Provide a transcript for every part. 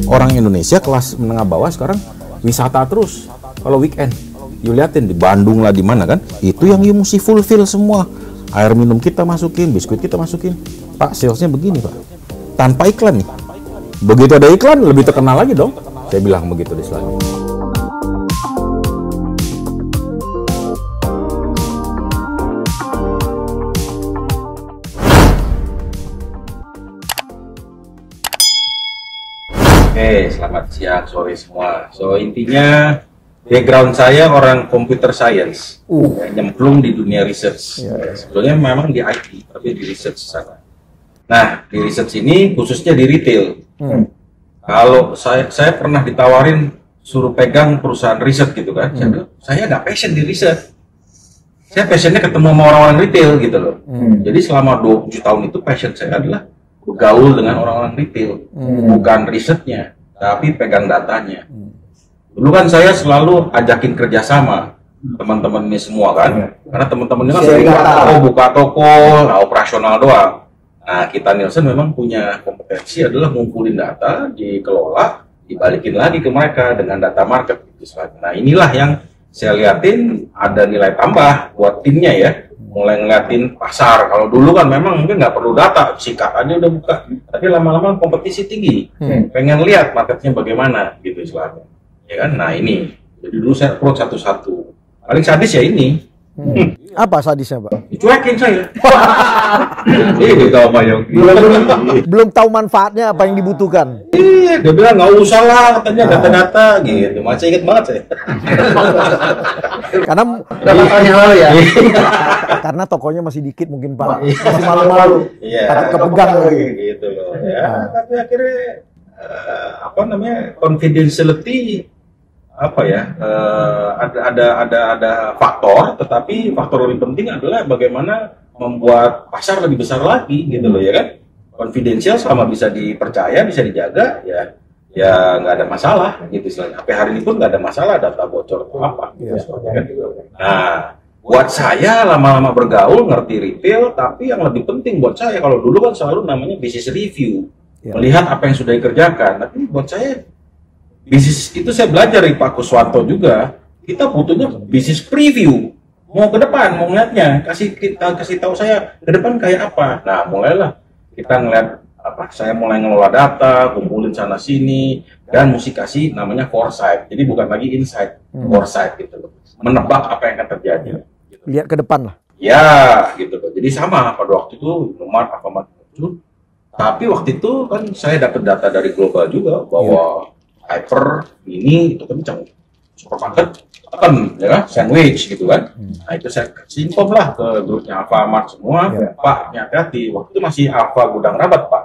Orang Indonesia kelas menengah bawah sekarang wisata terus kalau weekend. You liatin di Bandung lah, di mana kan, itu yang you mesti fulfill semua. Air minum kita masukin, biskuit kita masukin. Pak, salesnya begini Pak, tanpa iklan nih. Begitu ada iklan lebih terkenal lagi dong. Saya bilang begitu di slide. Oke, selamat siang, sore semua. So, intinya background saya orang computer science, nyemplung di dunia research. Sebetulnya memang di IT, tapi di research sana. Nah, di research ini khususnya di retail. Kalau saya pernah ditawarin suruh pegang perusahaan riset gitu kan, saya nggak passion di riset. Saya passionnya ketemu sama orang-orang retail gitu loh. Jadi selama 27 tahun itu passion saya adalah bergaul dengan orang-orang retail, bukan risetnya, tapi pegang datanya. Dulu kan saya selalu ajakin kerjasama teman-teman ini semua kan, karena teman-teman ini kan buka toko, nah, operasional doang. Nah, kita Nielsen memang punya kompetensi adalah ngumpulin data, dikelola, dibalikin lagi ke mereka dengan data market. Nah, inilah yang saya liatin ada nilai tambah buat timnya ya. Mulai ngeliatin pasar. Kalau dulu kan memang mungkin nggak perlu data, sikat aja udah buka. Tapi lama-lama kompetisi tinggi. Pengen lihat marketnya bagaimana gitu istilahnya. Ya kan? Nah ini. Jadi dulu saya approach satu-satu. Paling sadis ya ini. Apa sadisnya, Pak? Dicuekin saya. Ini kalau Pak Yogi. Belum tahu manfaatnya apa yang dibutuhkan. Iya, dia bilang nggak usah lah katanya data-data gitu. Masih inget banget saya. Karena tahun yang lalu ya. Karena tokonya masih dikit mungkin Pak. Masih malu-malu. Iya. Takut kepegang gitu loh. Ya, tapi akhirnya apa namanya? Confidentiality apa ya? Ada faktor, tetapi faktor lebih penting adalah bagaimana membuat pasar lebih besar lagi gitu loh ya kan. Confidential selama bisa dipercaya, bisa dijaga ya nggak ada masalah gitu istilahnya. Sampai hari ini pun nggak ada masalah data bocor atau apa gitu, kan? Nah, buat saya lama-lama bergaul ngerti retail, tapi yang lebih penting buat saya kalau dulu kan selalu namanya business review, melihat apa yang sudah dikerjakan. Tapi buat saya bisnis itu saya belajar dari Pak Kuswanto juga, kita butuhnya bisnis preview. Mau ke depan, mau ngeliatnya, kasih tahu saya ke depan kayak apa. Nah, mulailah kita ngeliat apa, saya mulai ngelola data, kumpulin sana sini, dan mesti kasih namanya foresight. Jadi bukan lagi insight, foresight gitu loh. Menebak apa yang akan terjadi. Gitu. Lihat ke depan lah. Ya, gitu loh. Jadi sama pada waktu itu Indomaret, Alfamart muncul. Tapi waktu itu kan saya dapat data dari global juga bahwa hyper ini itu kencang, supermarket kan ya kan, sandwich gitu kan. Nah itu saya kasih info lah ke grupnya Alfamart semua. Pak, hati-hati, waktu itu masih Alfa Gudang Rabat Pak.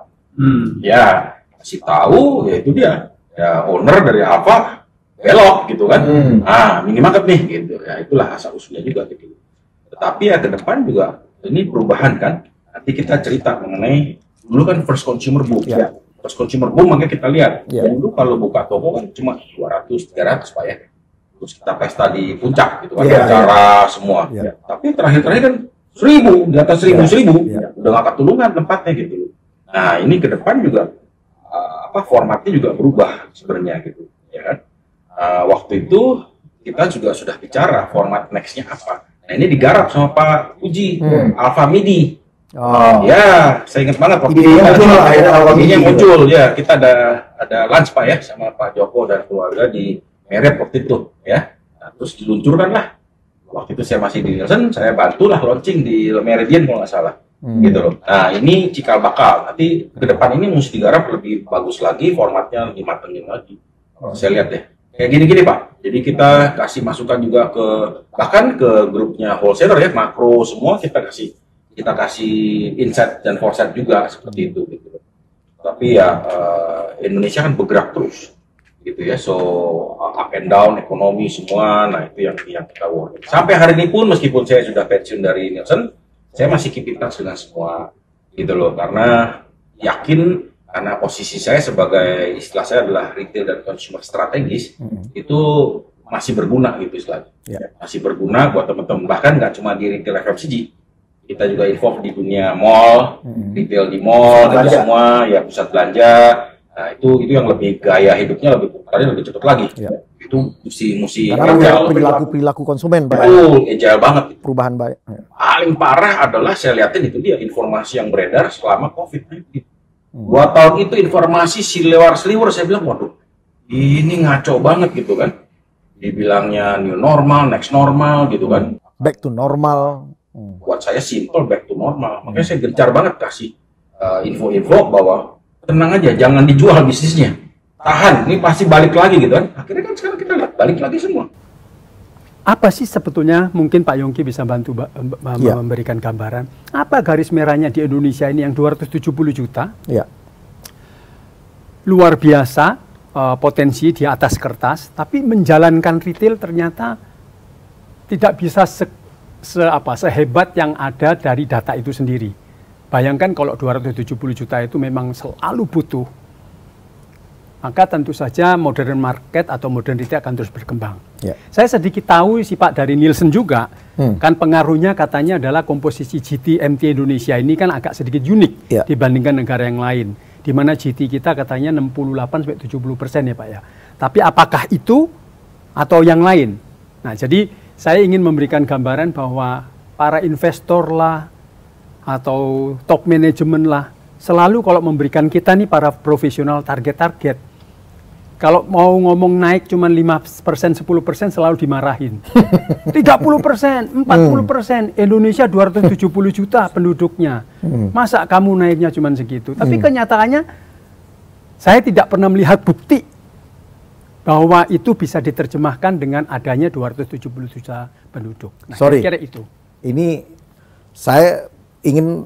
Ya kasih tahu, ya itu dia ya owner dari Alfa belok gitu kan. Minimarket nih gitu ya, itulah asal usulnya juga gitu. Tetapi ya ke depan juga ini perubahan kan. Nanti kita cerita mengenai dulu kan first consumer boom ya. First consumer boom makanya kita lihat dulu kalau buka toko kan cuma 200-300 Pak ya. Terus kita pesta di puncak gitu kan, acara semua. Tapi terakhir-terakhir kan 1000, di atas 1000 udah nggak ketulungan tempatnya gitu. Nah ini ke depan juga formatnya juga berubah sebenarnya gitu, ya kan? Waktu itu kita juga sudah bicara format nextnya apa. Nah ini digarap sama Pak Puji, Alfa Midi. Ya, saya ingat banget waktu itu Alfa Midi muncul ya. Kita ada lunch Pak ya sama Pak Joko dan keluarga di Marriott waktu itu ya. Nah, terus diluncurkan lah. Waktu itu saya masih di Nielsen, saya bantulah launching di Meridian kalau nggak salah. Gitu loh. Nah ini cikal bakal. Nanti ke depan ini mesti digarap lebih bagus lagi, formatnya lebih matengin lagi. Saya lihat deh. Kayak gini-gini Pak. Jadi kita kasih masukan juga ke bahkan ke grupnya wholesaler ya, makro semua kita kasih insight dan foresight juga seperti itu gitu. Tapi ya Indonesia kan bergerak terus. Gitu ya, so up and down ekonomi semua, nah itu yang kita worry. Sampai hari ini pun meskipun saya sudah pensiun dari Nielsen, saya masih keep in touch dengan semua gitu loh, karena yakin karena posisi saya sebagai istilah saya adalah retail dan consumer strategis itu masih berguna gitu istilahnya, masih berguna buat teman-teman bahkan nggak cuma di retail FMCG, kita juga involve di dunia mall, retail di mall, dan semua ya pusat belanja. Nah itu yang lebih gaya hidupnya lebih cepat lagi. Itu mesti karena perilaku konsumen, Pak. Betul, agile banget. Perubahan baik. Paling parah adalah saya lihatin itu dia informasi yang beredar selama COVID-19. 2 tahun itu informasi seliwar-seliwar, saya bilang waduh, ini ngaco banget gitu kan. Dibilangnya new normal, next normal gitu kan. Back to normal. Buat saya simple back to normal. Makanya saya gencar banget kasih info-info bahwa tenang aja, jangan dijual bisnisnya. Tahan, ini pasti balik lagi gitu kan. Akhirnya kan sekarang kita lihat balik lagi semua. Apa sih sebetulnya, mungkin Pak Yongki bisa bantu memberikan gambaran, apa garis merahnya di Indonesia ini yang 270 juta? Ya. Luar biasa, potensi di atas kertas, tapi menjalankan retail ternyata tidak bisa sehebat yang ada dari data itu sendiri. Bayangkan kalau 270 juta itu memang selalu butuh, maka tentu saja modern market atau modern retail akan terus berkembang. Ya. Saya sedikit tahu sih Pak dari Nielsen juga, kan pengaruhnya katanya adalah komposisi GT MT Indonesia ini kan agak sedikit unik dibandingkan negara yang lain, di mana GT kita katanya 68-70% ya Pak ya. Tapi apakah itu atau yang lain? Nah jadi saya ingin memberikan gambaran bahwa para investor lah atau top manajemen lah selalu kalau memberikan kita nih para profesional target-target. Kalau mau ngomong naik cuma 5%, 10% selalu dimarahin. 30%, 40%, Indonesia 270 juta penduduknya. Masa kamu naiknya cuma segitu? Tapi kenyataannya saya tidak pernah melihat bukti bahwa itu bisa diterjemahkan dengan adanya 270 juta penduduk. Nah, kira-kira itu. Ini saya ingin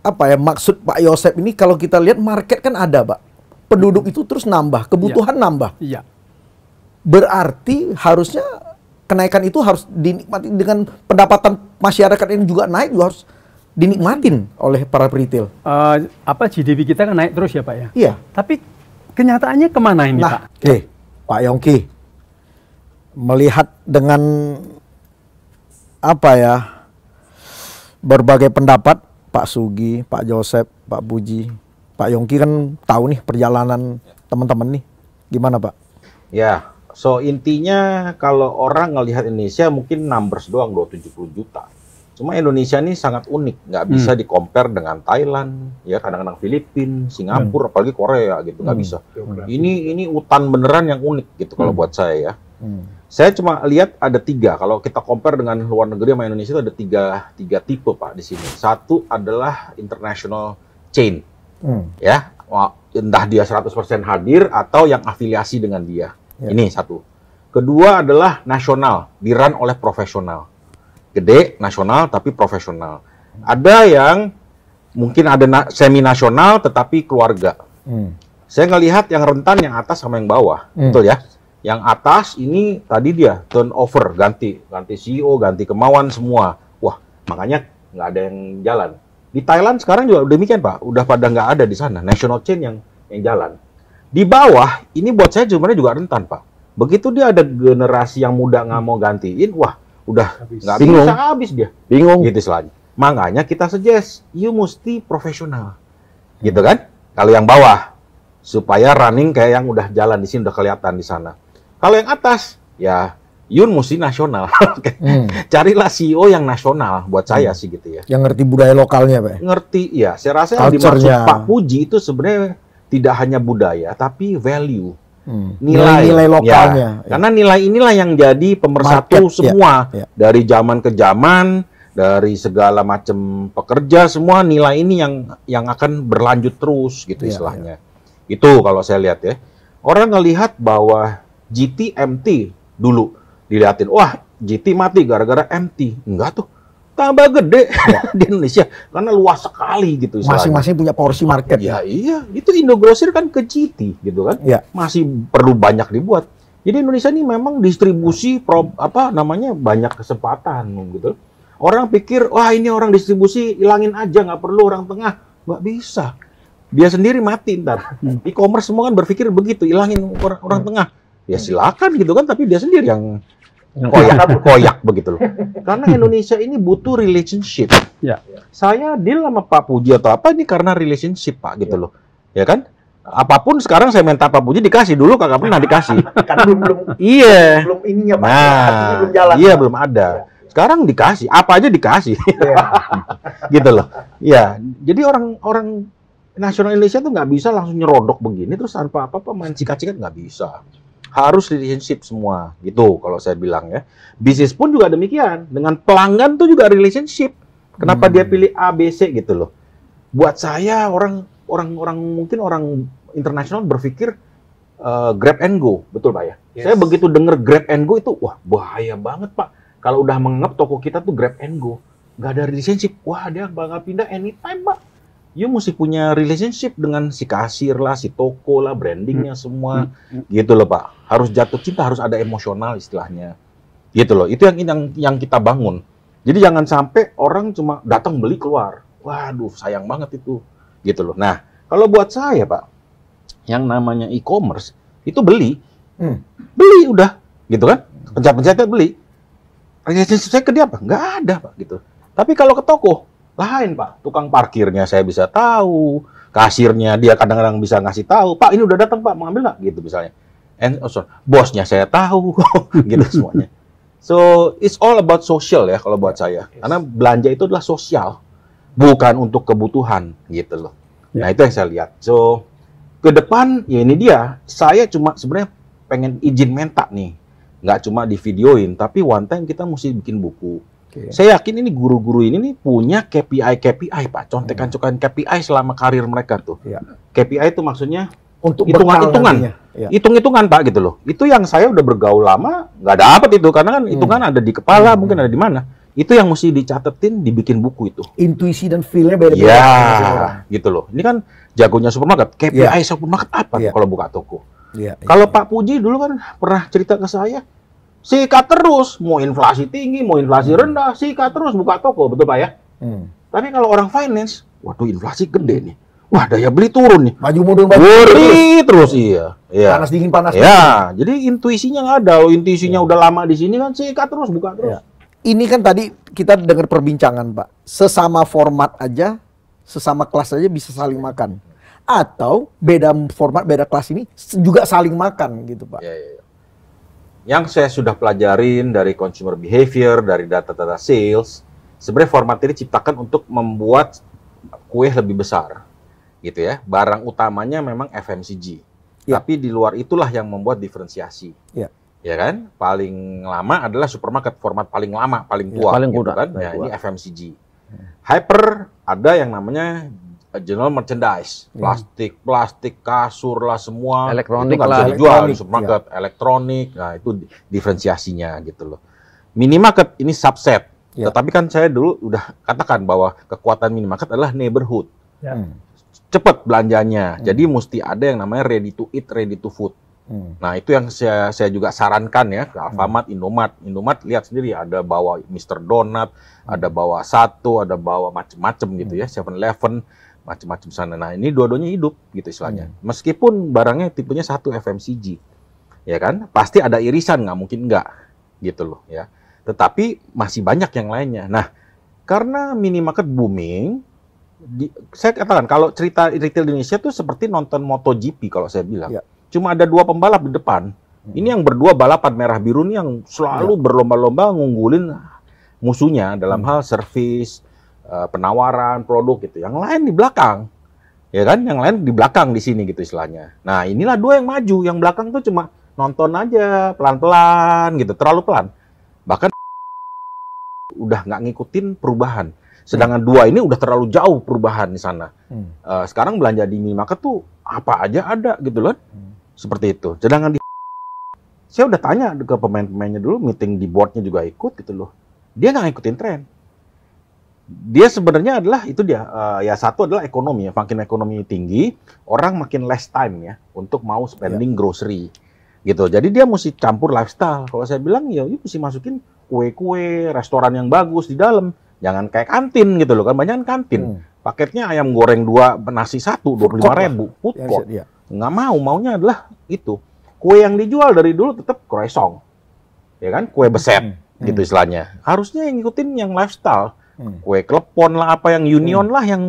maksud Pak Yosep ini kalau kita lihat market kan ada, Pak. Penduduk itu terus nambah, kebutuhan nambah. Iya. Berarti harusnya kenaikan itu harus dinikmati dengan pendapatan masyarakat ini juga naik, juga harus dinikmatin oleh para retail. GDP kita kan naik terus ya Pak ya? Iya. Tapi kenyataannya kemana ini Pak? Pak Yongki, melihat dengan berbagai pendapat, Pak Sugi, Pak Joseph, Pak Puji, Pak Yongki kan tahu nih perjalanan teman-teman nih, gimana Pak? Ya, so intinya kalau orang ngelihat Indonesia mungkin numbers doang 270 juta. Cuma Indonesia ini sangat unik, nggak bisa di-compare dengan Thailand, ya kadang-kadang Filipina, Singapura, apalagi Korea gitu, nggak bisa. Ini hutan beneran yang unik gitu kalau buat saya ya. Saya cuma lihat ada 3. Kalau kita compare dengan luar negeri sama Indonesia itu ada tiga tipe Pak di sini. Satu adalah international chain. Ya, entah dia 100% hadir atau yang afiliasi dengan dia. Ini satu. Kedua adalah nasional, di-run oleh profesional. Gede, nasional, tapi profesional. Ada yang mungkin ada semi nasional, tetapi keluarga. Saya ngelihat yang rentan yang atas sama yang bawah, betul ya? Yang atas ini tadi dia turnover, ganti CEO, ganti kemauan semua. Wah, makanya nggak ada yang jalan. Di Thailand sekarang juga demikian Pak, udah pada nggak ada di sana, national chain yang jalan. Di bawah, ini buat saya sebenarnya juga rentan Pak. Begitu dia ada generasi yang muda nggak mau gantiin, wah udah nggak bisa habis dia. Bingung. Gitu selanjutnya. Makanya kita suggest, you mesti profesional. Gitu kan? Kalau yang bawah, supaya running kayak yang udah jalan di sini, udah kelihatan di sana. Kalau yang atas, ya Yun mesti nasional. Carilah CEO yang nasional buat saya sih gitu ya. Yang ngerti budaya lokalnya, Pak. Ngerti, ya. Saya rasa yang dimaksud Pak Puji itu sebenarnya tidak hanya budaya, tapi value. Nilai lokalnya. Ya. Karena nilai inilah yang jadi pemersatu semua. Dari zaman ke zaman, dari segala macam pekerja, semua nilai ini yang akan berlanjut terus gitu istilahnya. Itu kalau saya lihat ya. Orang ngelihat bahwa GT MT dulu dilihatin, wah GT mati gara-gara MT. Enggak tuh, tambah gede di Indonesia karena luas sekali gitu. Masing-masing punya porsi market. Ya iya, itu Indogrosir kan ke GT gitu kan. Masih perlu banyak dibuat. Jadi Indonesia ini memang distribusi banyak kesempatan gitu. Orang pikir, wah ini orang distribusi hilangin aja, nggak perlu orang tengah. Nggak bisa. Dia sendiri mati ntar. E-commerce semua kan berpikir begitu, hilangin orang tengah. Ya silakan gitu kan, tapi dia sendiri yang koyak begitu loh. Karena Indonesia ini butuh relationship. Ya. Saya deal sama Pak Puji atau apa ini karena relationship Pak gitu loh. Ya kan? Apapun sekarang saya minta Pak Puji dikasih, dulu kagak pernah dikasih. Karena belum Iya. belum ininya Pak. Nah, Artinya belum jalan. iya belum ada. Sekarang dikasih, apa aja dikasih. Gitu loh. Iya, jadi orang nasional Indonesia tuh nggak bisa langsung nyerodok begini terus tanpa apa-apa main cikat-cikat, nggak bisa. Harus relationship semua, gitu kalau saya bilang ya. Bisnis pun juga demikian. Dengan pelanggan tuh juga relationship. Kenapa dia pilih A, B, C gitu loh. Buat saya orang mungkin orang internasional berpikir grab and go, betul Pak ya? Yes. Saya begitu denger grab and go itu, wah bahaya banget Pak. Kalau udah menganggap toko kita tuh grab and go, nggak ada relationship, wah dia bakal pindah anytime Pak. You mesti punya relationship dengan si kasir lah, si toko lah, brandingnya semua, gitu loh Pak. Harus jatuh cinta, harus ada emosional istilahnya, gitu loh. Itu yang kita bangun. Jadi jangan sampai orang cuma datang beli keluar, waduh sayang banget itu, gitu loh. Nah kalau buat saya Pak, yang namanya e-commerce itu beli udah, gitu kan? Pencet-pencetnya beli. Relationship saya ke dia apa? Nggak ada Pak, gitu. Tapi kalau ke toko lain Pak, tukang parkirnya saya bisa tahu, kasirnya dia kadang-kadang bisa ngasih tahu, Pak ini udah datang Pak, mau ambil nggak? Gitu misalnya. Bosnya saya tahu, gitu semuanya. So it's all about social ya kalau buat saya, karena belanja itu adalah sosial, bukan untuk kebutuhan gitu loh. Nah itu yang saya lihat. So ke depan ya ini dia, saya cuma sebenarnya pengen izin mentak nih, nggak cuma di videoin, tapi one time kita mesti bikin buku. Saya yakin ini guru-guru ini nih punya KPI Pak, contekan-contekan KPI selama karir mereka tuh. KPI itu maksudnya Untuk hitungan-hitungan, hitung-hitungan Pak gitu loh. Itu yang saya udah bergaul lama nggak dapet itu, karena kan hitungan ada di kepala, mungkin ada di mana. Itu yang mesti dicatetin, dibikin buku itu. Intuisi dan feel-nya beda-beda. Ya, gitu loh. Ini kan jagonya supermarket. KPI supermarket apa kalau buka toko? Kalau Pak Puji dulu kan pernah cerita ke saya, sikat terus, mau inflasi tinggi, mau inflasi rendah, sikat terus buka toko, betul Pak ya? Tapi kalau orang finance, waduh inflasi gede nih, wah daya beli turun nih, Maju mundur terus iya. Panas dingin. Ya, jadi intuisinya nggak ada. Kalau intuisinya udah lama di sini kan sikat terus, buka terus. Ini kan tadi kita dengar perbincangan Pak, sesama format aja, sesama kelas aja bisa saling makan. Atau beda format, beda kelas ini juga saling makan gitu Pak. Yang saya sudah pelajarin dari consumer behavior, dari data-data sales, sebenarnya format ini diciptakan untuk membuat kue lebih besar, gitu ya. Barang utamanya memang FMCG, tapi di luar itulah yang membuat diferensiasi, ya kan? Paling lama adalah supermarket, format paling lama, paling tua, paling gitu kuda, kan? Ya, ini FMCG. Hyper ada yang namanya general merchandise, plastik, kasur lah semua, elektronik itu nggak bisa dijual di supermarket, elektronik, nah itu diferensiasinya gitu loh. Minimarket ini subset, tetapi kan saya dulu udah katakan bahwa kekuatan minimarket adalah neighborhood, cepat belanjanya, jadi mesti ada yang namanya ready to eat, ready to food. Nah itu yang saya juga sarankan ya ke Alfamart, Indomart lihat sendiri, ada bawa Mr. Donut, ada bawa Satu, ada bawa macem-macem gitu ya, 7-Eleven, macam-macam sana. Nah ini dua-duanya hidup gitu istilahnya. Meskipun barangnya tipenya satu FMCG, ya kan, pasti ada irisan, nggak mungkin nggak gitu loh ya. Tetapi masih banyak yang lainnya. Nah karena minimarket booming, saya katakan kalau cerita retail di Indonesia tuh seperti nonton MotoGP kalau saya bilang. Cuma ada 2 pembalap di depan. Ini yang berdua balapan merah biru nih yang selalu berlomba-lomba ngunggulin musuhnya dalam hal servis, penawaran produk gitu. Yang lain di belakang, ya kan? Yang lain di belakang di sini gitu istilahnya. Nah inilah 2 yang maju, yang belakang tuh cuma nonton aja pelan-pelan gitu, terlalu pelan. Bahkan udah nggak ngikutin perubahan. Sedangkan 2 ini udah terlalu jauh perubahan di sana. Sekarang belanja di minimarket tuh apa aja ada gitu loh, seperti itu. Sedangkan saya udah tanya ke pemain-pemainnya dulu, meeting di boardnya juga ikut gitu loh. Dia nggak ngikutin tren. Dia sebenarnya adalah itu dia ya satu adalah ekonomi ya, makin ekonomi tinggi orang makin less time ya untuk mau spending grocery gitu. Jadi dia mesti campur lifestyle. Kalau saya bilang ya mesti masukin kue-kue, restoran yang bagus di dalam, jangan kayak kantin gitu loh kan, banyak kantin paketnya ayam goreng 2 nasi 1 25.000 food court. Nggak maunya adalah itu kue yang dijual dari dulu tetap croissant ya kan, kue beset gitu istilahnya. Harusnya yang ngikutin yang lifestyle, kue klepon lah, apa yang union lah, yang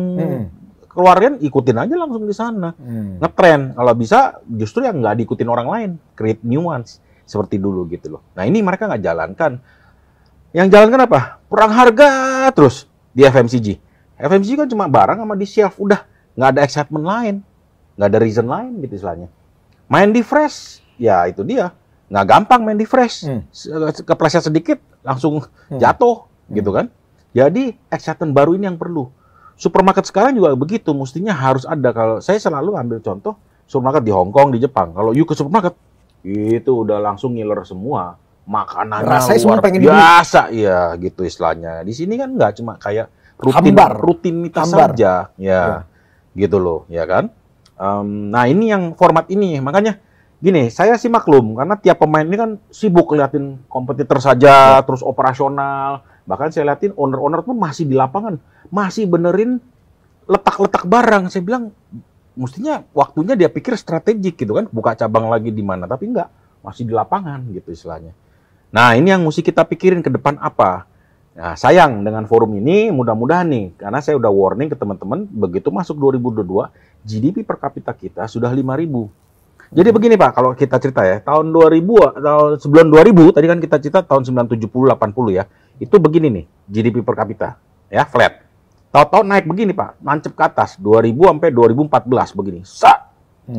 keluaran ikutin aja langsung di sana, ngetren. Kalau bisa justru yang nggak diikutin orang lain, create new ones seperti dulu gitu loh. Nah ini mereka nggak jalankan. Yang jalankan apa? Perang harga terus di FMCG. FMCG kan cuma barang sama di shelf, udah nggak ada excitement lain, nggak ada reason lain gitu istilahnya. Main di fresh, ya itu dia. Nggak gampang main di fresh. Kepleset sedikit, langsung jatuh, gitu kan. Jadi, excitement baru ini yang perlu. Supermarket sekarang juga begitu, mestinya harus ada. Kalau saya selalu ambil contoh, supermarket di Hong Kong, di Jepang. Kalau you ke supermarket, itu udah langsung ngiler semua. Makanannya rasanya semua luar pengen biasa, ya gitu istilahnya. Di sini kan nggak cuma kayak rutinitas saja, ya gitu loh, ya kan. Nah ini yang format ini, makanya gini, saya sih maklum karena tiap pemain ini kan sibuk liatin kompetitor saja, terus operasional. Bahkan saya liatin owner-owner pun masih di lapangan, masih benerin letak-letak barang. Saya bilang mestinya waktunya dia pikir strategik gitu kan, buka cabang lagi di mana, tapi enggak, masih di lapangan gitu istilahnya. Nah ini yang mesti kita pikirin ke depan apa. Nah sayang dengan forum ini mudah-mudahan nih, karena saya udah warning ke teman-teman, begitu masuk 2022, GDP per kapita kita sudah 5.000. Jadi begini Pak, kalau kita cerita ya, tahun 2000, sebelum 2000, tadi kan kita cerita tahun 1970-80 ya, itu begini nih, GDP per kapita, ya flat. Tahu-tahu naik begini Pak, nancep ke atas, 2000 sampai 2014 begini.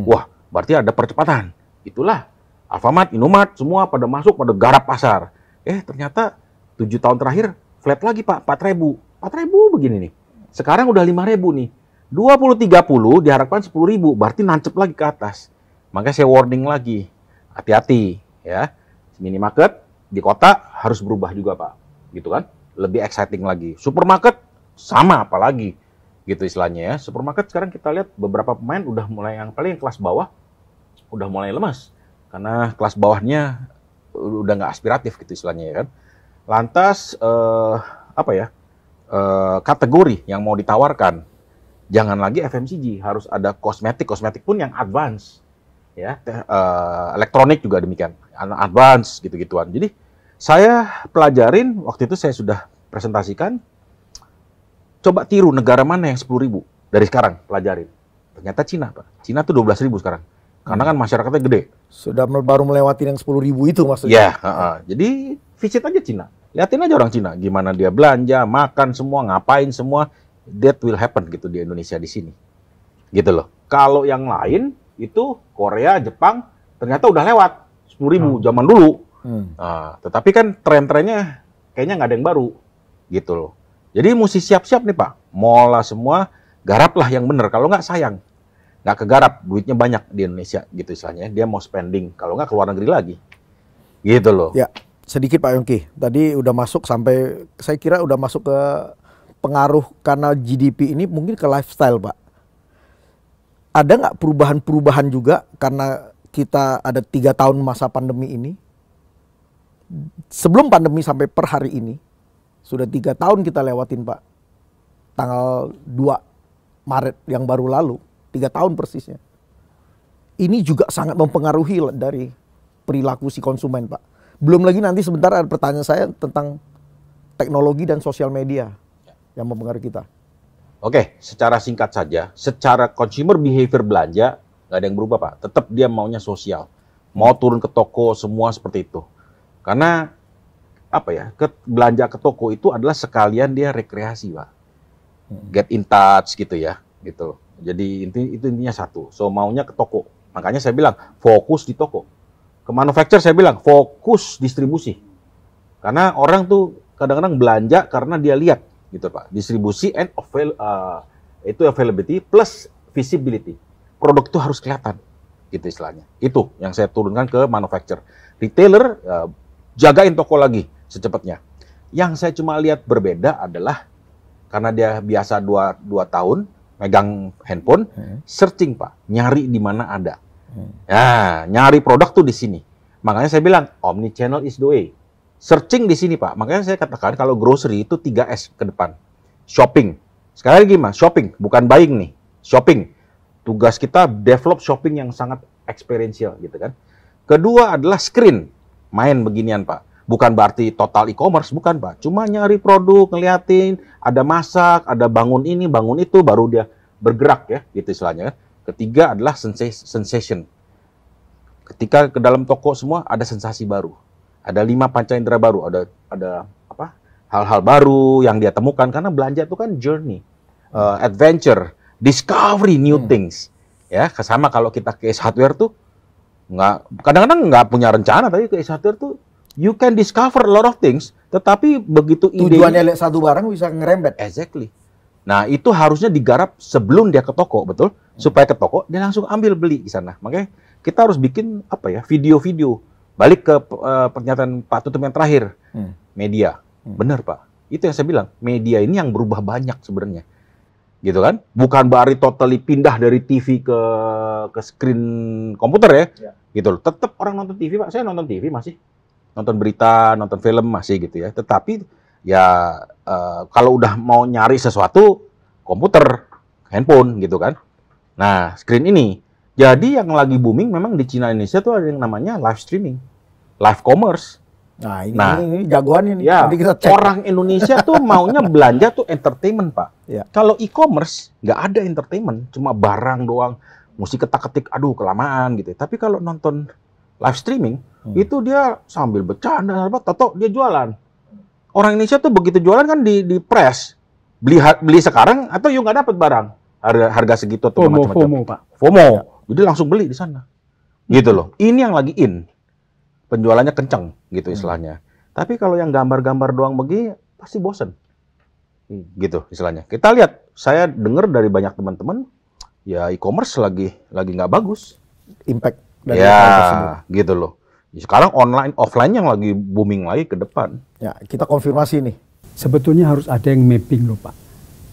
Wah, berarti ada percepatan. Itulah, Alfamart, Indomart, semua pada masuk, pada garap pasar. Ternyata 7 tahun terakhir, flat lagi Pak, 4.000. 4.000 begini nih. Sekarang udah 5.000 nih. 2030 diharapkan 10.000, berarti nancep lagi ke atas. Makanya saya warning lagi, hati-hati ya. Minimarket di kota harus berubah juga Pak, gitu kan? Lebih exciting lagi. Supermarket sama apalagi, gitu istilahnya ya. Supermarket sekarang kita lihat beberapa pemain udah mulai yang paling kelas bawah udah mulai lemas, karena kelas bawahnya udah nggak aspiratif gitu istilahnya ya kan. Lantas kategori yang mau ditawarkan jangan lagi FMCG, harus ada kosmetik pun yang advance. Ya, elektronik juga demikian, advance gitu-gituan. Jadi saya pelajarin waktu itu, saya sudah presentasikan, coba tiru negara mana yang 10.000 dari sekarang, pelajarin. Ternyata Cina Pak, Cina tuh 12.000 sekarang, karena kan masyarakatnya gede. Sudah baru melewati yang 10.000 itu maksudnya. Ya, jadi visit aja Cina, liatin aja orang Cina, gimana dia belanja, makan semua, ngapain semua, that will happen gitu di Indonesia di sini, gitu loh. Kalau yang lain itu Korea, Jepang, ternyata udah lewat 10.000 zaman dulu. Nah, tetapi kan tren-trennya kayaknya nggak ada yang baru, gitu loh. Jadi mesti siap-siap nih Pak, mall lah semua, garaplah yang bener. Kalau nggak sayang, nggak kegarap, duitnya banyak di Indonesia, gitu istilahnya. Dia mau spending, kalau nggak keluar negeri lagi, gitu loh. Ya, sedikit Pak Yongki. Tadi udah masuk sampai, saya kira udah masuk ke pengaruh karena GDP ini mungkin ke lifestyle Pak. Ada nggak perubahan-perubahan juga karena kita ada 3 tahun masa pandemi ini? Sebelum pandemi sampai per hari ini, sudah 3 tahun kita lewatin Pak. Tanggal 2 Maret yang baru lalu, 3 tahun persisnya. Ini juga sangat mempengaruhi dari perilaku si konsumen Pak. Belum lagi nanti sebentar ada pertanyaan saya tentang teknologi dan sosial media yang mempengaruhi kita. Oke, secara singkat saja, secara consumer behavior belanja, nggak ada yang berubah Pak. Tetap dia maunya sosial. Mau turun ke toko, semua seperti itu. Karena, belanja ke toko itu adalah sekalian dia rekreasi Pak. Get in touch gitu ya. Gitu. Jadi itu intinya satu. So, maunya ke toko. Makanya saya bilang, fokus di toko. Ke manufacturer saya bilang, fokus distribusi. Karena orang tuh kadang-kadang belanja karena dia lihat. Gitu Pak, distribusi and availability plus visibility. Produk itu harus kelihatan, gitu istilahnya. Itu yang saya turunkan ke manufacturer. Retailer, jagain toko lagi secepatnya. Yang saya cuma lihat berbeda adalah karena dia biasa 2 tahun megang handphone, searching Pak, nyari di mana ada. Ya, nyari produk tuh di sini. Makanya saya bilang omni channel is the way. Searching di sini Pak, makanya saya katakan kalau grocery itu 3S ke depan. Shopping. Sekali lagi Mas, shopping, bukan buying nih. Shopping. Tugas kita develop shopping yang sangat experiential gitu kan. Kedua adalah screen. Main beginian Pak. bukan berarti total e-commerce, bukan Pak. Cuma nyari produk, ngeliatin, ada masak, ada bangun ini, bangun itu, baru dia bergerak ya, gitu istilahnya. Ketiga adalah sensation. Ketika ke dalam toko semua ada sensasi baru. Ada 5 panca indera baru, ada apa? Hal-hal baru yang dia temukan, karena belanja itu kan journey, adventure, discovery new things. Ya, sama kalau kita ke Ace Hardware tuh kadang-kadang nggak punya rencana, tapi ke Ace Hardware tuh you can discover a lot of things, tetapi begitu tujuannya lihat satu barang bisa ngerembet. Exactly. Nah, itu harusnya digarap sebelum dia ke toko, betul? Supaya ke toko dia langsung ambil beli di sana. Makanya kita harus bikin apa ya? Video-video. Balik ke pernyataan Pak Tutum yang terakhir. Media. Benar, Pak. Itu yang saya bilang, media ini yang berubah banyak sebenarnya. Gitu kan? Bukan berarti totally pindah dari TV ke screen komputer ya. Gitu loh. Tetap orang nonton TV, Pak. Saya nonton TV masih. Nonton berita, nonton film masih gitu ya. Tetapi ya kalau udah mau nyari sesuatu, komputer, handphone gitu kan. Nah, screen ini. Jadi yang lagi booming memang di Cina Indonesia tuh ada yang namanya live streaming. Live commerce. Nah, ini jagoannya nih. Ya, nanti kita cek. orang Indonesia tuh maunya belanja tuh entertainment, Pak. Ya. Kalau e-commerce nggak ada entertainment, cuma barang doang, mesti ketak-ketik, aduh kelamaan gitu. Tapi kalau nonton live streaming, itu dia sambil bercanda, tato dia jualan. Orang Indonesia tuh begitu jualan kan di press, beli sekarang atau yuk nggak dapat barang harga segitu atau macam-macam. FOMO, Pak. FOMO, jadi langsung beli di sana, gitu loh. Ini yang lagi in. Penjualannya kencang gitu istilahnya. Tapi kalau yang gambar-gambar doang begini pasti bosen. Gitu istilahnya. Kita lihat, saya dengar dari banyak teman-teman ya e-commerce lagi nggak bagus. Impact dari ya, hal tersebut. gitu loh. Sekarang online offline yang lagi booming lagi ke depan. Ya, kita konfirmasi nih. Sebetulnya harus ada yang mapping loh, Pak.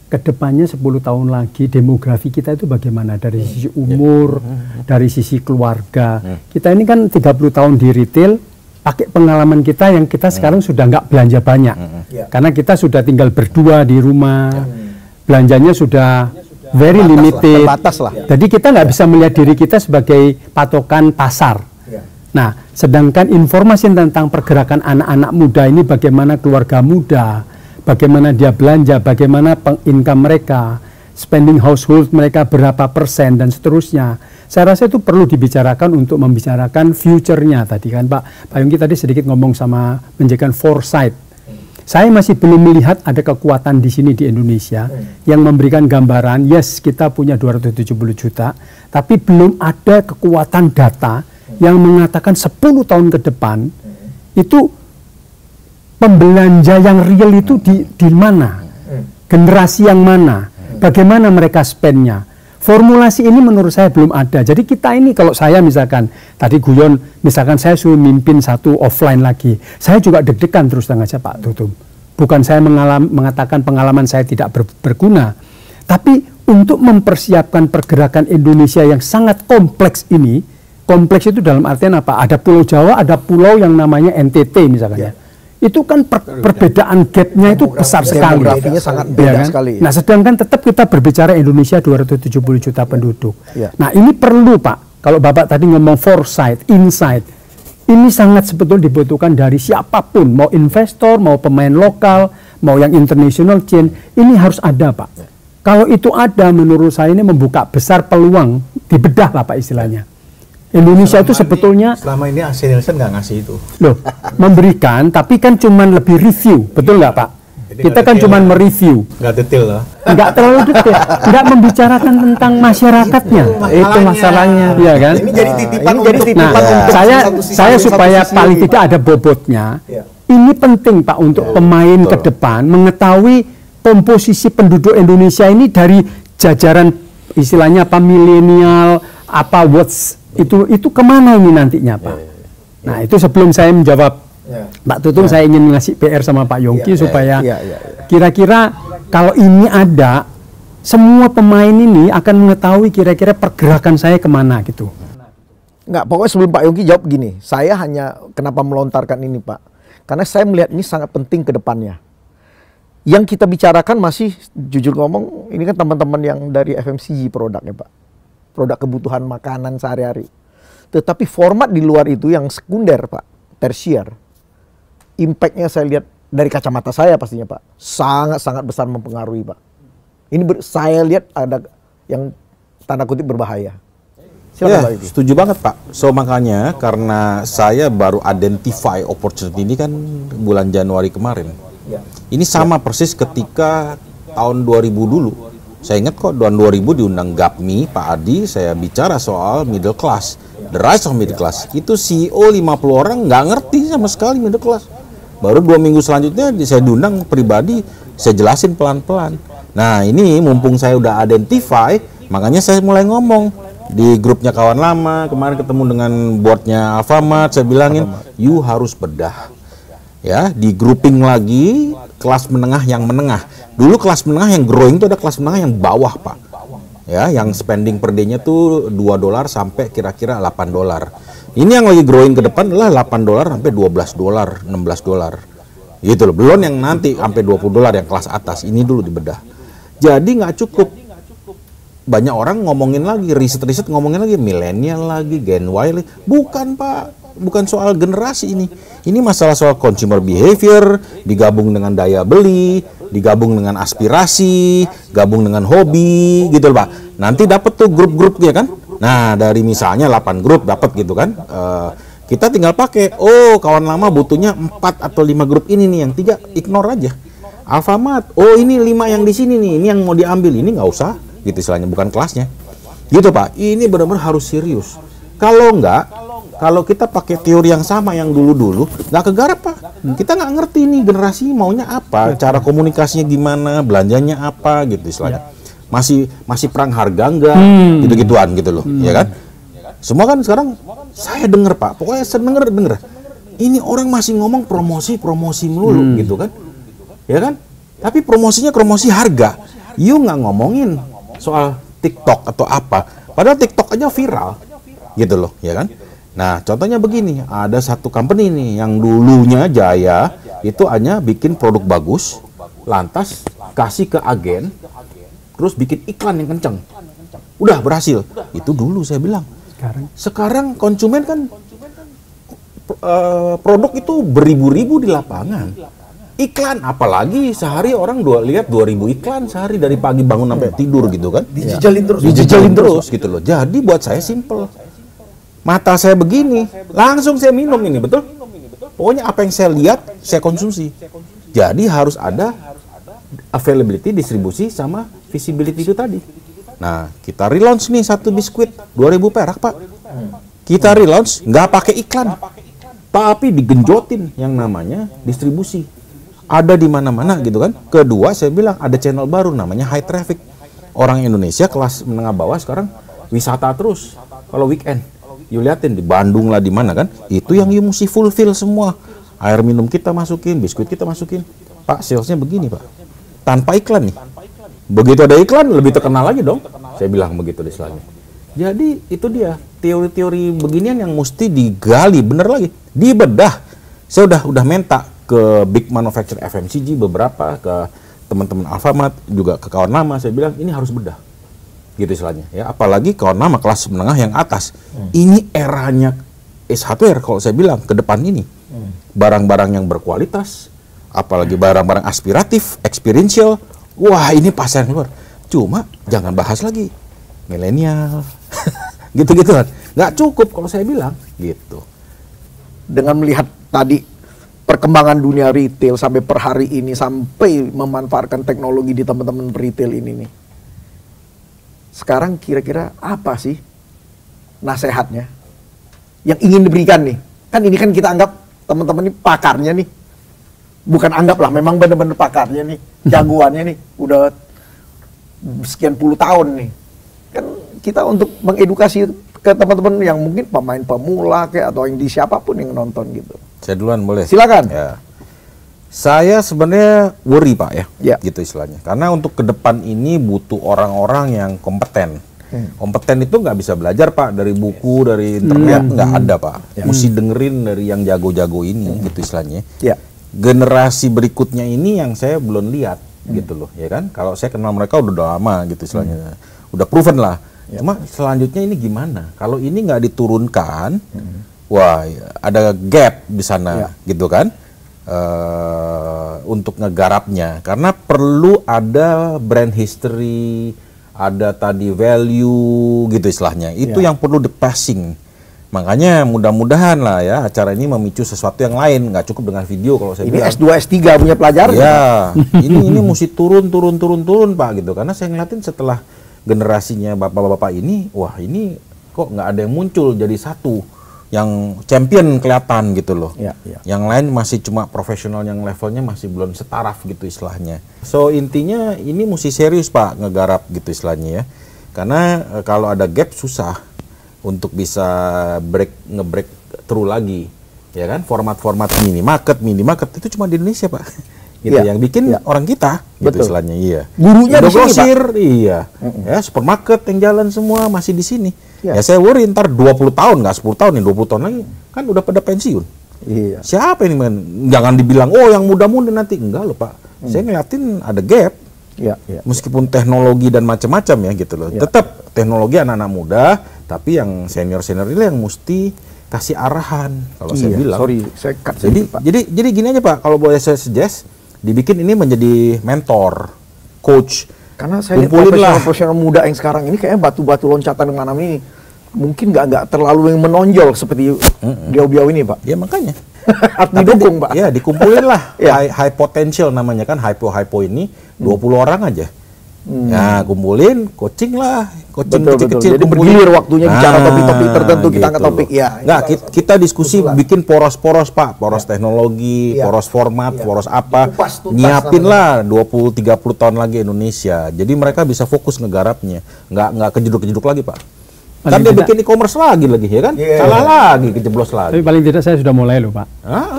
Kedepannya 10 tahun lagi demografi kita itu bagaimana dari sisi umur, dari sisi keluarga. Kita ini kan 30 tahun di retail, pakai pengalaman kita yang kita sekarang sudah nggak belanja banyak. Karena kita sudah tinggal berdua di rumah, belanjanya sudah very limited. Terbatas lah. Jadi kita nggak bisa melihat diri kita sebagai patokan pasar. Nah, sedangkan informasi tentang pergerakan anak-anak muda ini bagaimana keluarga muda, bagaimana dia belanja, bagaimana income mereka, spending household mereka berapa persen, dan seterusnya. Saya rasa itu perlu dibicarakan untuk membicarakan future-nya tadi kan Pak Yongki tadi sedikit ngomong sama menjaga foresight. Saya masih belum melihat ada kekuatan di sini di Indonesia yang memberikan gambaran, yes kita punya 270 juta, tapi belum ada kekuatan data yang mengatakan 10 tahun ke depan itu pembelanja yang real itu di mana? Generasi yang mana? Bagaimana mereka spend-nya? Formulasi ini menurut saya belum ada. Jadi kita ini kalau saya misalkan, tadi Guyon, misalkan saya suruh mimpin satu offline lagi, saya juga deg-degan terus terang aja Pak Tutum. Bukan saya mengatakan pengalaman saya tidak berguna, tapi untuk mempersiapkan pergerakan Indonesia yang sangat kompleks ini, kompleks itu dalam artian apa? Ada pulau Jawa, ada pulau yang namanya NTT misalkan ya. Itu kan perbedaan gap-nya itu besar sekali. Demografinya sangat beda sekali. Nah, sedangkan tetap kita berbicara Indonesia 270 juta penduduk. Ya. Nah, ini perlu Pak, kalau Bapak tadi ngomong foresight, insight, ini sangat sebetulnya dibutuhkan dari siapapun, mau investor, mau pemain lokal, mau yang international chain, ini harus ada Pak. Kalau itu ada, menurut saya ini membuka besar peluang, dibedah lah Pak istilahnya. Indonesia itu sebetulnya selama ini AC Nielsen nggak ngasih itu. Loh, memberikan tapi kan cuman lebih review, betul nggak Pak? Jadi Kita kan cuman mereview, Nggak detail lah. nggak terlalu detail, nggak membicarakan tentang masyarakatnya. Itu masalahnya. Iya kan? Ini jadi titipan Ini jadi untuk Nah, untuk saya supaya satu sisi paling lagi, tidak Pak. ada bobotnya. Ya. Ini penting Pak untuk pemain ke depan mengetahui komposisi penduduk Indonesia ini dari jajaran istilahnya apa milenial, apa itu kemana ini nantinya Pak? Nah itu sebelum saya menjawab Pak Tutum, saya ingin ngasih PR sama Pak Yongki supaya kira-kira kalau ini ada, semua pemain ini akan mengetahui kira-kira pergerakan saya kemana gitu. Enggak, pokoknya sebelum Pak Yongki jawab gini, saya hanya kenapa melontarkan ini Pak, karena saya melihat ini sangat penting ke depannya. Yang kita bicarakan masih, jujur ngomong, ini kan teman-teman yang dari FMCG produknya Pak, produk kebutuhan makanan sehari-hari. Tetapi format di luar itu yang sekunder Pak, tersier, impact-nya saya lihat dari kacamata saya pastinya Pak, sangat-sangat besar mempengaruhi Pak. Ini saya lihat ada yang tanda kutip berbahaya. Silakan Pak Yudi. Setuju banget Pak. So makanya karena saya baru identify opportunity ini kan bulan Januari kemarin. Ya. Ini sama persis ketika tahun 2000 dulu. Saya ingat kok tahun 2000 diundang GAPMI, Pak Adi, saya bicara soal middle class, the rise of middle class. Itu CEO 50 orang nggak ngerti sama sekali middle class. Baru 2 minggu selanjutnya saya diundang pribadi, saya jelasin pelan-pelan. Nah ini mumpung saya udah identify, makanya saya mulai ngomong di grupnya kawan lama. Kemarin ketemu dengan boardnya Alfamart, saya bilangin, you harus bedah. Ya, di grouping lagi kelas menengah yang menengah. Dulu kelas menengah yang growing itu ada kelas menengah yang bawah Pak. Ya, yang spending per day-nya tuh $2 sampai kira-kira $8. Ini yang lagi growing ke depan adalah $8 sampai $12, $16. Gitu loh. Belum yang nanti sampai $20 yang kelas atas. Ini dulu dibedah. Jadi nggak cukup. Banyak orang ngomongin lagi, riset-riset ngomongin lagi, milenial lagi, Gen Y lagi. Bukan Pak. Bukan soal generasi ini. Ini masalah soal consumer behavior, digabung dengan daya beli, digabung dengan aspirasi, gabung dengan hobi, gitu loh Pak. Nanti dapat tuh grup-grupnya kan. Nah, dari misalnya 8 grup dapat gitu kan. Kita tinggal pakai, oh kawan lama butuhnya 4 atau 5 grup ini nih, yang 3 ignore aja. Alfamart, oh ini 5 yang di sini nih, ini yang mau diambil, ini nggak usah, gitu istilahnya, bukan kelasnya. Gitu Pak, ini benar-benar harus serius. Kalau enggak, kalau kita pakai teori yang sama yang dulu-dulu, nggak kegarap Pak. Kita nggak ngerti nih generasi maunya apa, cara komunikasinya gimana, belanjanya apa, gitu istilahnya. Masih perang harga enggak, gitu-gituan gitu loh, ya kan? Semua kan sekarang saya denger Pak, pokoknya saya denger. Ini orang masih ngomong promosi melulu, gitu kan? Ya kan? Tapi promosinya promosi harga. You nggak ngomongin soal TikTok atau apa. Padahal TikTok aja viral, gitu loh, ya kan? Nah, contohnya begini, ada satu company nih yang dulunya jaya, itu hanya bikin produk bagus, lantas kasih ke agen, terus bikin iklan yang kenceng. Udah berhasil. Itu dulu saya bilang. Sekarang konsumen kan produk itu beribu-ribu di lapangan. Iklan, apalagi sehari orang lihat 2000 iklan sehari dari pagi bangun sampai tidur gitu kan. Dijejalin terus gitu loh. Jadi buat saya simple. Mata saya begini, langsung saya minum ini, betul? Pokoknya apa yang saya lihat, saya konsumsi. Jadi harus ada availability, distribusi, sama visibility itu tadi. Nah, kita relaunch nih satu biskuit, 2000 perak Pak. Kita relaunch, nggak pakai iklan, tapi digenjotin yang namanya distribusi. Ada di mana-mana gitu kan. Kedua, saya bilang ada channel baru namanya high traffic. Orang Indonesia kelas menengah bawah sekarang wisata terus kalau weekend. You liatin di Bandung lah, di mana kan, itu yang you mesti fulfill semua. Air minum kita masukin, biskuit kita masukin. Pak, salesnya begini Pak, tanpa iklan nih. Begitu ada iklan, lebih terkenal lagi dong. Saya bilang begitu di istilahnya. Jadi itu dia, teori-teori beginian yang mesti digali, bener lagi, dibedah. Saya udah minta ke big manufacturer FMCG beberapa, ke teman-teman Alfamart, juga ke kawan lama, saya bilang ini harus bedah. Gitu istilahnya ya, apalagi kawan lama kelas menengah yang atas. Ini eranya is hardware kalau saya bilang ke depan ini. Barang-barang yang berkualitas, apalagi barang-barang aspiratif, experiential. Wah, ini pasar yang keluar. Cuma jangan bahas lagi milenial. Gitu-gitu kan. Nggak cukup kalau saya bilang gitu. Dengan melihat tadi perkembangan dunia retail sampai per hari ini, sampai memanfaatkan teknologi di teman-teman retail ini nih. Sekarang kira-kira apa sih nasehatnya yang ingin diberikan nih? Kan ini kan kita anggap teman-teman ini pakarnya nih. Bukan anggap lah, memang benar-benar pakarnya nih. Jagoannya nih, udah sekian puluh tahun nih. Kan kita untuk mengedukasi ke teman-teman yang mungkin pemain pemula kayak atau yang di siapapun yang nonton gitu. Saya duluan boleh? Silakan. Ya. Saya sebenarnya worry Pak ya, gitu istilahnya. Karena untuk ke depan ini butuh orang-orang yang kompeten. Kompeten itu nggak bisa belajar Pak dari buku, dari internet, nggak ada Pak. Mesti dengerin dari yang jago-jago ini, gitu istilahnya. Generasi berikutnya ini yang saya belum lihat, gitu loh, ya kan? Kalau saya kenal mereka udah lama, gitu istilahnya, udah proven lah. Cuma selanjutnya ini gimana? Kalau ini nggak diturunkan, wah ada gap di sana, gitu kan? untuk ngegarapnya, karena perlu ada brand history, ada tadi value gitu istilahnya. Itu yang perlu di passing. Makanya mudah-mudahan lah ya acara ini memicu sesuatu yang lain, nggak cukup dengan video kalau saya Ini bilang. S2 S3 punya pelajaran. Ya, ini mesti turun Pak gitu. Karena saya ngeliatin setelah generasinya bapak-bapak ini, wah ini kok nggak ada yang muncul jadi satu yang champion kelihatan gitu loh. Ya. Yang lain masih cuma profesional yang levelnya masih belum setaraf gitu istilahnya. So intinya ini mesti serius Pak ngegarap gitu istilahnya ya. Karena kalau ada gap susah untuk bisa nge-break through lagi. Ya kan? Format-format minimarket itu cuma di Indonesia Pak. Gitu yang bikin orang kita gitu Betul. istilahnya. Iya. Gurunya di sini, Pak. Grosir, iya. Ya, supermarket yang jalan semua masih di sini. Ya. Ya saya worry ntar 20 tahun, nggak 10 tahun nih, 20 tahun lagi kan udah pada pensiun. Iya. Siapa ini men? Jangan dibilang oh yang muda-muda nanti, enggak loh Pak. Saya ngeliatin ada gap. Iya. Meskipun teknologi dan macam-macam ya gitu loh. Tetap teknologi anak-anak muda, tapi yang senior-senior ini yang mesti kasih arahan kalau saya bilang. Sorry, saya cut Jadi sedikit, Pak. jadi gini aja Pak, kalau boleh saya suggest dibikin ini menjadi mentor, coach. Karena saya lihat Kumpulin lah. profesional muda yang sekarang ini kayaknya batu-batu loncatan kemana ini mungkin nggak terlalu yang menonjol seperti beliau-beliau ini Pak. Ya makanya. Harus didukung Pak. Ya dikumpulin lah. Ya. high potential namanya kan, hypo ini 20 orang aja. Ya kumpulin, coaching lah, coaching Betul. kecil-kecil. Jadi kumpulin. bergilir waktunya bicara topik-topik tertentu, kita angkat gitu topik. loh. Ya, Nggak, kita diskusi bikin poros-poros Pak, poros teknologi, Ya. poros format, poros apa, Dikupas tuntas nyiapin namanya. lah 20-30 tahun lagi Indonesia. Jadi mereka bisa fokus ngegarapnya, nggak kejeduk-kejeduk lagi Pak. Kan Paling dia tidak- bikin e-commerce lagi ya kan? Iya. Salah lagi, kejeblos Tapi lagi. paling tidak saya sudah mulai loh Pak.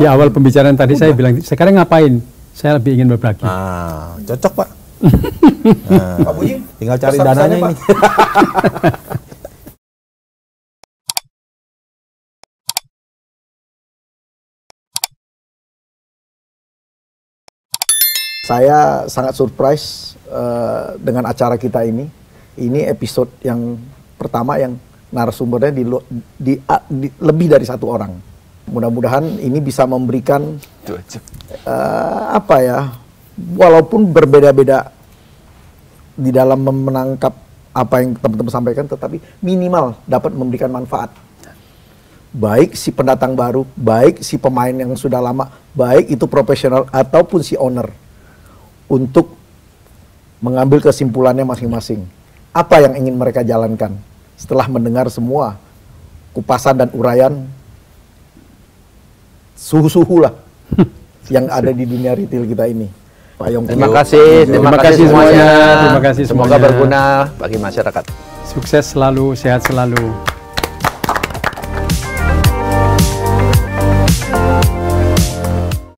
Di awal pembicaraan tadi saya bilang, sekarang ngapain? Saya lebih ingin berbagi. Nah, cocok Pak. Pak Bujing, Tinggal cari pesan-pesannya, dananya Pak. ini. Saya sangat surprise dengan acara kita ini. Ini episode yang pertama yang narasumbernya lebih dari satu orang. Mudah-mudahan ini bisa memberikan apa ya, walaupun berbeda-beda di dalam menangkap apa yang teman-teman sampaikan, tetapi minimal dapat memberikan manfaat. Baik si pendatang baru, baik si pemain yang sudah lama, baik itu profesional ataupun si owner, untuk mengambil kesimpulannya masing-masing. Apa yang ingin mereka jalankan setelah mendengar semua kupasan dan uraian suhu-suhu lah yang ada di dunia retail kita ini. Pak Yongki. Terima kasih semuanya. Terima kasih Semoga semuanya. berguna bagi masyarakat. Sukses selalu, sehat selalu.